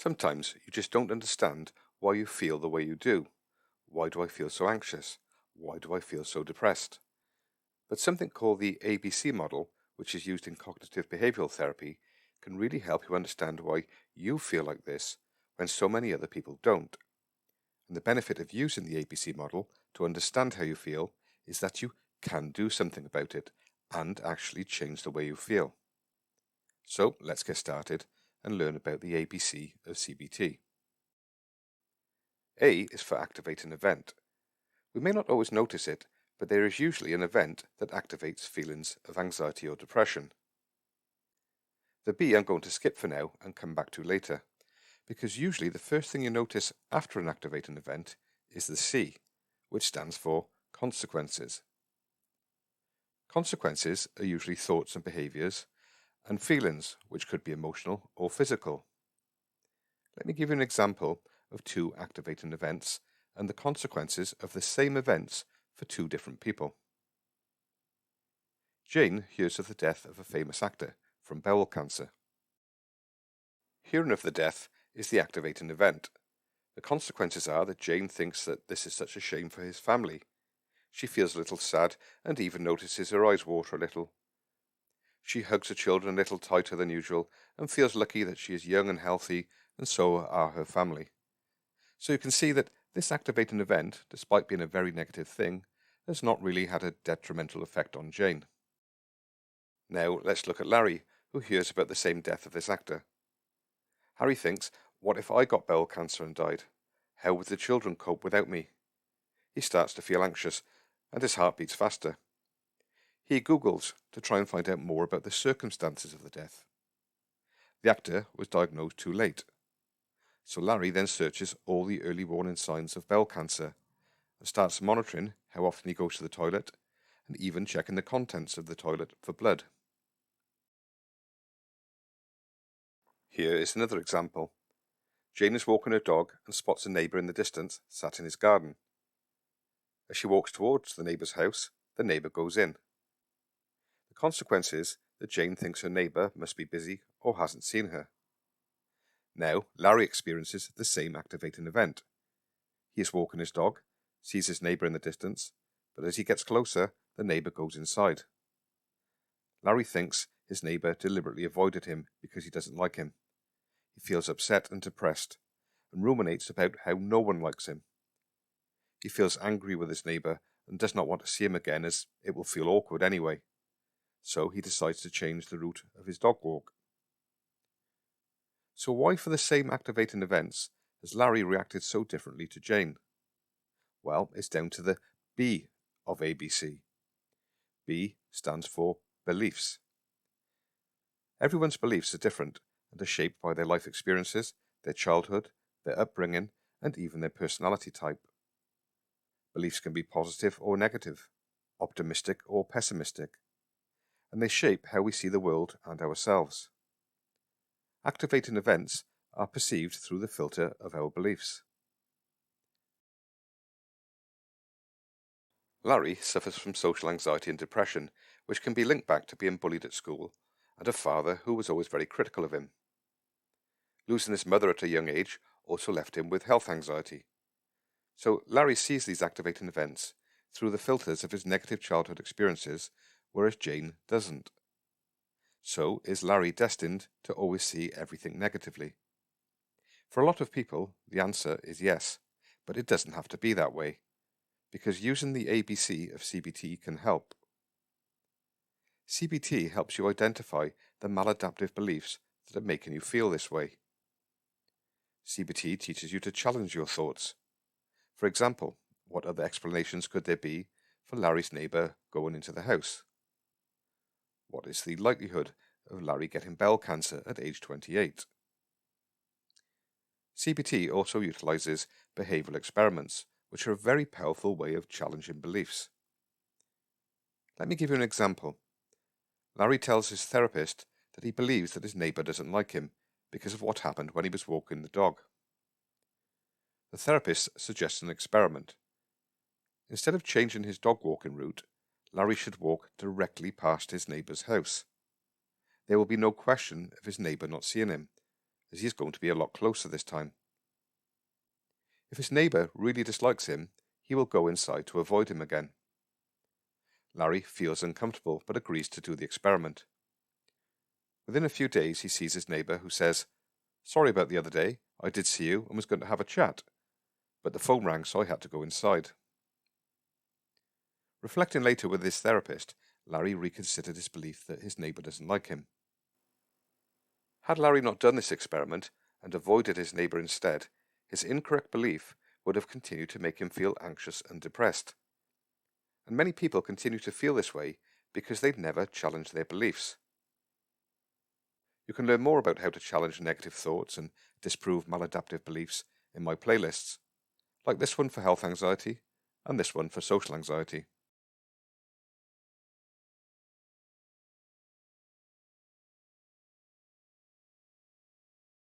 Sometimes you just don't understand why you feel the way you do. Why do I feel so anxious? Why do I feel so depressed? But something called the ABC model, which is used in cognitive behavioural therapy, can really help you understand why you feel like this when so many other people don't. And the benefit of using the ABC model to understand how you feel is that you can do something about it and actually change the way you feel. So let's get started and learn about the ABC of CBT. A is for activate an event. We may not always notice it, but there is usually an event that activates feelings of anxiety or depression. The B I'm going to skip for now and come back to later, because usually the first thing you notice after an activating event is the C, which stands for consequences. Consequences are usually thoughts and behaviours, and feelings, which could be emotional or physical. Let me give you an example of two activating events and the consequences of the same events for two different people. Jane hears of the death of a famous actor from bowel cancer. Hearing of the death is the activating event. The consequences are that Jane thinks that this is such a shame for his family. She feels a little sad and even notices her eyes water a little. She hugs her children a little tighter than usual and feels lucky that she is young and healthy, and so are her family. So you can see that this activating event, despite being a very negative thing, has not really had a detrimental effect on Jane. Now let's look at Larry, who hears about the same death of this actor. Harry thinks, what if I got bowel cancer and died? How would the children cope without me? He starts to feel anxious, and his heart beats faster. He Googles to try and find out more about the circumstances of the death. The actor was diagnosed too late. So Larry then searches all the early warning signs of bowel cancer and starts monitoring how often he goes to the toilet and even checking the contents of the toilet for blood. Here is another example. Jane is walking her dog and spots a neighbour in the distance sat in his garden. As she walks towards the neighbour's house, the neighbour goes in. The consequence is that Jane thinks her neighbour must be busy or hasn't seen her. Now, Larry experiences the same activating event. He is walking his dog, sees his neighbour in the distance, but as he gets closer, the neighbour goes inside. Larry thinks his neighbour deliberately avoided him because he doesn't like him. He feels upset and depressed, and ruminates about how no one likes him. He feels angry with his neighbour and does not want to see him again, as it will feel awkward anyway. So he decides to change the route of his dog walk. So why, for the same activating events, has Larry reacted so differently to Jane? Well, it's down to the B of ABC. B stands for beliefs. Everyone's beliefs are different and are shaped by their life experiences, their childhood, their upbringing, and even their personality type. Beliefs can be positive or negative, optimistic or pessimistic, and they shape how we see the world and ourselves. Activating events are perceived through the filter of our beliefs. Larry suffers from social anxiety and depression, which can be linked back to being bullied at school and a father who was always very critical of him. Losing his mother at a young age also left him with health anxiety. So Larry sees these activating events through the filters of his negative childhood experiences, whereas Jane doesn't. So is Larry destined to always see everything negatively? For a lot of people, the answer is yes, but it doesn't have to be that way, because using the ABC of CBT can help. CBT helps you identify the maladaptive beliefs that are making you feel this way. CBT teaches you to challenge your thoughts. For example, what other explanations could there be for Larry's neighbour going into the house? What is the likelihood of Larry getting bowel cancer at age 28? CBT also utilises behavioural experiments, which are a very powerful way of challenging beliefs. Let me give you an example. Larry tells his therapist that he believes that his neighbour doesn't like him because of what happened when he was walking the dog. The therapist suggests an experiment. Instead of changing his dog walking route, Larry should walk directly past his neighbour's house. There will be no question of his neighbour not seeing him, as he is going to be a lot closer this time. If his neighbour really dislikes him, he will go inside to avoid him again. Larry feels uncomfortable but agrees to do the experiment. Within a few days he sees his neighbour, who says, "Sorry about the other day, I did see you and was going to have a chat, but the phone rang so I had to go inside." Reflecting later with his therapist, Larry reconsidered his belief that his neighbour doesn't like him. Had Larry not done this experiment and avoided his neighbour instead, his incorrect belief would have continued to make him feel anxious and depressed. And many people continue to feel this way because they've never challenged their beliefs. You can learn more about how to challenge negative thoughts and disprove maladaptive beliefs in my playlists, like this one for health anxiety and this one for social anxiety.